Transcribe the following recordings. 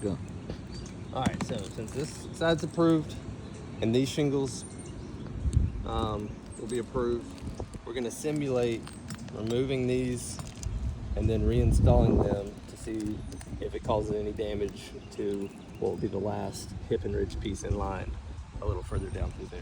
Go. All right, so since this side's approved and these shingles will be approved, we're gonna simulate removing these and then reinstalling them to see if it causes any damage to what will be the last hip and ridge piece in line a little further down through there.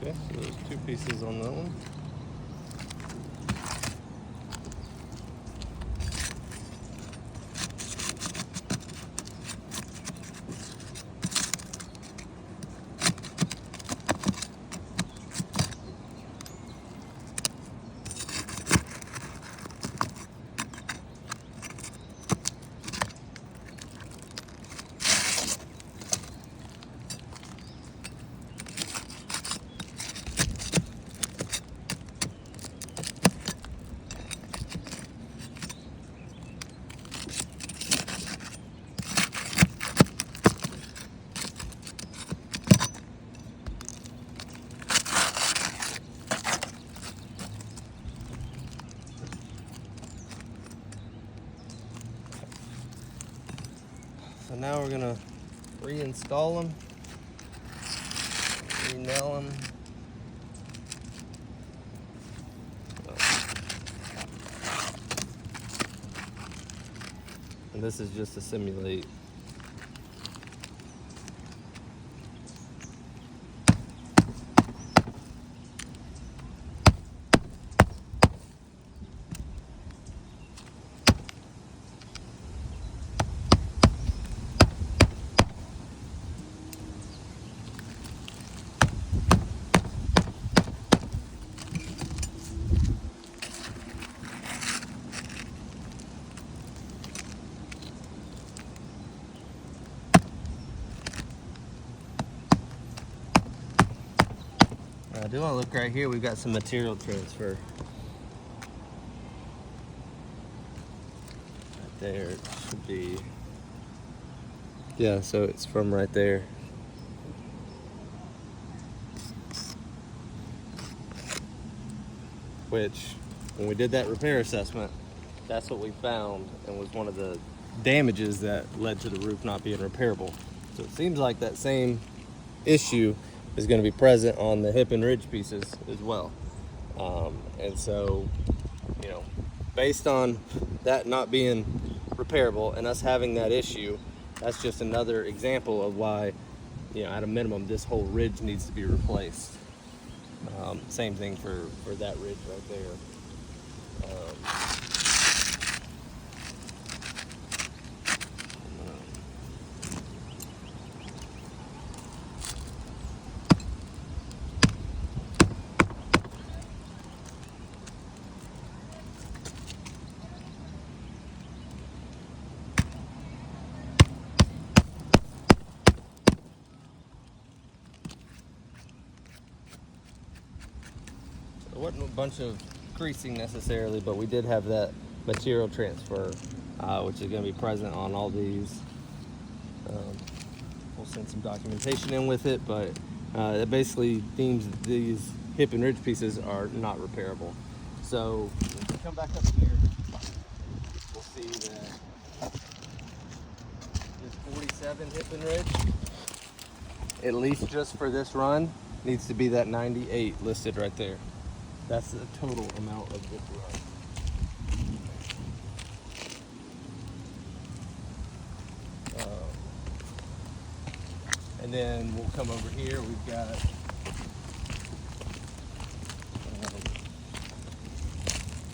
Okay, so there's two pieces on that one. So now we're gonna reinstall them, re-nail them. And this is just to simulate. I do want to look right here. We've got some material transfer. Right there it should be. Yeah, so it's from right there. Which, when we did that repair assessment, that's what we found and was one of the damages that led to the roof not being repairable. So it seems like that same issue is going to be present on the hip and ridge pieces as well. And so, you know, based on that not being repairable and us having that issue, that's just another example of why, you know, at a minimum, this whole ridge needs to be replaced. Same thing for that ridge right there. There wasn't a bunch of creasing necessarily, but we did have that material transfer, which is going to be present on all these. We'll send some documentation in with it, but it basically deems these hip and ridge pieces are not repairable. So if we come back up here, we'll see that 97 hip and ridge, at least just for this run, needs to be that 98 listed right there. That's the total amount of this run. And then we'll come over here. We've got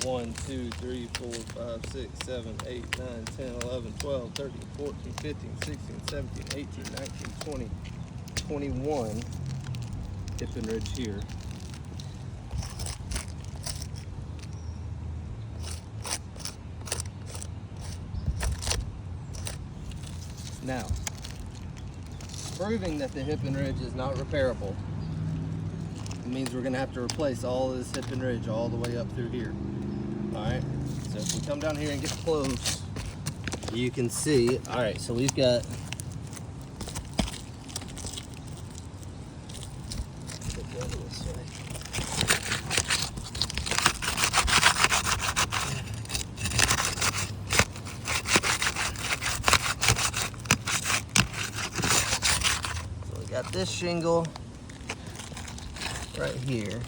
1, 2, 3, 4, 5, 6, 7, 8, 9, 10, 11, 12, 13, 14, 15, 16, 17, 18, 19, 20, 21 hip and ridge here. Now, proving that the hip and ridge is not repairable, it means we're gonna have to replace all of this hip and ridge all the way up through here. All right, so if we come down here and get close, you can see, all right, so we've got, so we got this shingle right here.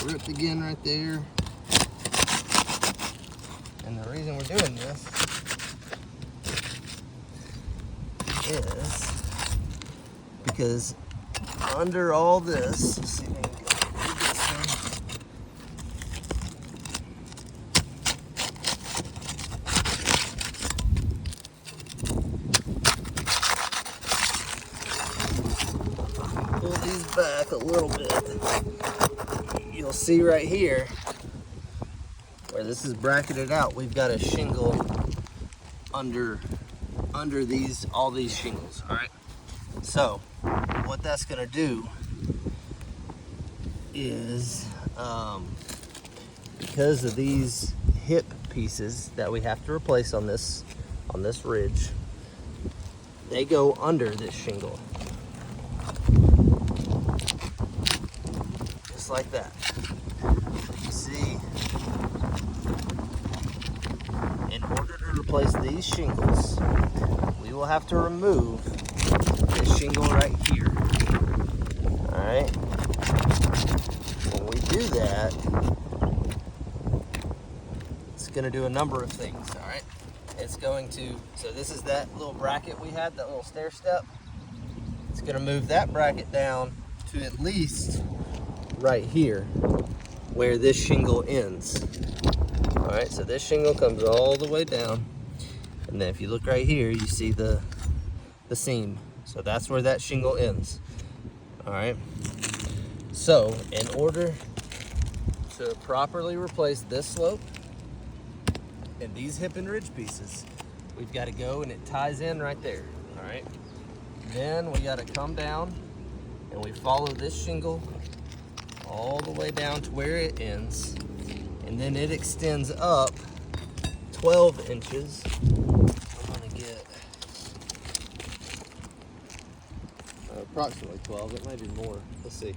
Ripped again right there. And the reason we're doing this is because under all this, let's see if I can go through this thing. Pull these back a little bit. You'll see right here where this is bracketed out, we've got a shingle under all these shingles. All right, so what that's gonna do is because of these hip pieces that we have to replace on this ridge, they go under this shingle just like that. You see, in order to replace these shingles, we will have to remove this shingle right here. All right. When we do that, it's going to do a number of things. All right. It's going to, so this is that little bracket we had, that little stair step. It's going to move that bracket down to at least right here where this shingle ends. All right, so this shingle comes all the way down, and then if you look right here, you see the seam. So that's where that shingle ends. All right, so in order to properly replace this slope and these hip and ridge pieces, we've got to go and it ties in right there. All right, then we got to come down and we follow this shingle all the way down to where it ends, and then it extends up 12 inches. I'm gonna get approximately 12, it might be more, let's see.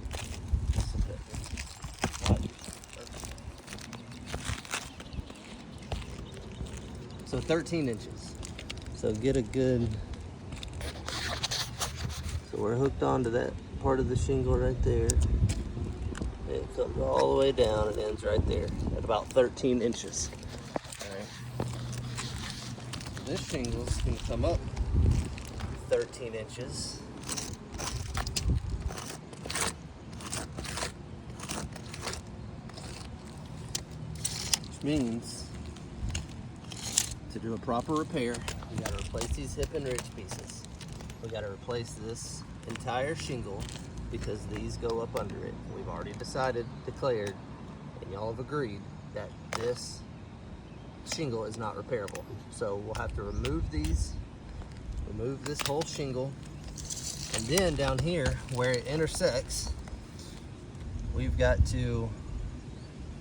So 13 inches. So get a good, so we're hooked onto that part of the shingle right there. It comes all the way down and ends right there at about 13 inches. All right. This shingle is going to come up 13 inches. Which means to do a proper repair, we got to replace these hip and ridge pieces. We got to replace this entire shingle because these go up under it. We've already declared, and y'all have agreed that this shingle is not repairable. So we'll have to remove these, remove this whole shingle, and then down here where it intersects, we've got to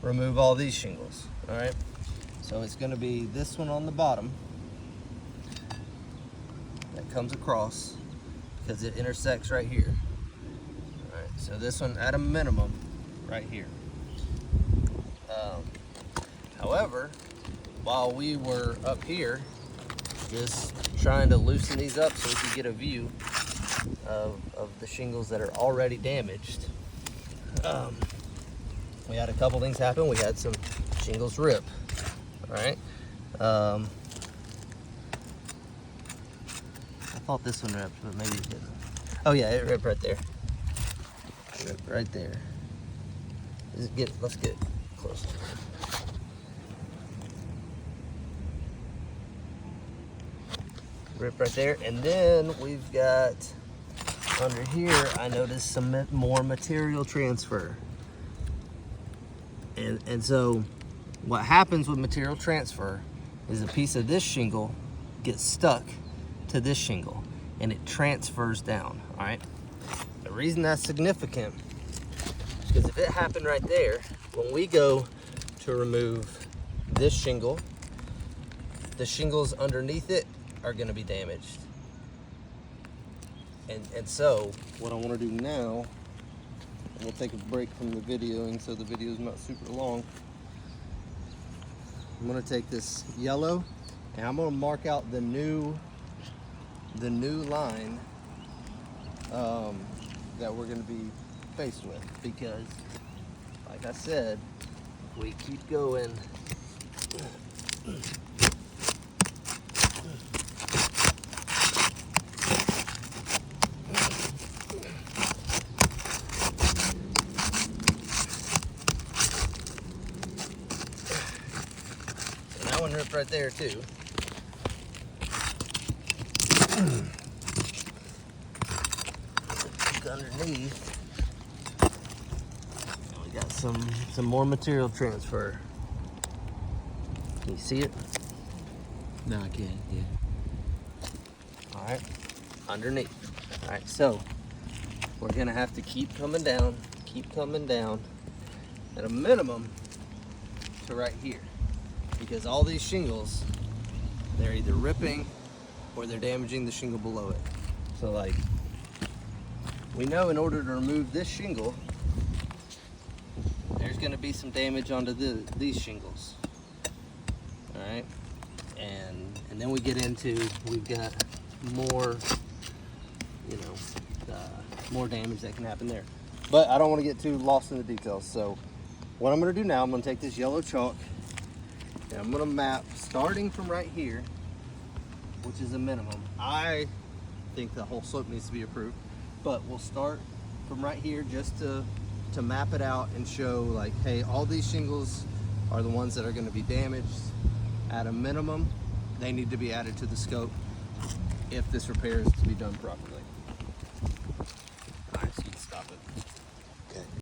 remove all these shingles, all right? So it's gonna be this one on the bottom that comes across because it intersects right here. So this one, at a minimum, right here. However, while we were up here just trying to loosen these up so we could get a view of the shingles that are already damaged, we had a couple things happen. We had some shingles rip. All right. I thought this one ripped, but maybe it didn't. Oh yeah, it ripped right there. It ripped right there. Let's get close. Rip right there, and then we've got under here, I noticed some more material transfer. And so what happens with material transfer is a piece of this shingle gets stuck to this shingle and it transfers down. All right, the reason that's significant is because if it happened right there, when we go to remove this shingle, the shingles underneath it are going to be damaged. And so what I want to do now, and we'll take a break from the videoing so the video is not super long. I'm going to take this yellow and I'm going to mark out the new line that we're going to be faced with, because like I said, if we keep going, one ripped right there too. Look underneath. We got some more material transfer. Can you see it? No, I can't. Yeah. All right, underneath. All right, so we're gonna have to keep coming down at a minimum to right here, because all these shingles, they're either ripping or they're damaging the shingle below it. So like, we know in order to remove this shingle, there's gonna be some damage onto these shingles. All right, and then we get into, we've got more, more damage that can happen there. But I don't wanna get too lost in the details. So what I'm gonna do now, I'm gonna take this yellow chalk and I'm gonna map starting from right here, which is a minimum. I think the whole slope needs to be approved, but we'll start from right here just to map it out and show like, hey, all these shingles are the ones that are gonna be damaged. At a minimum, they need to be added to the scope if this repair is to be done properly.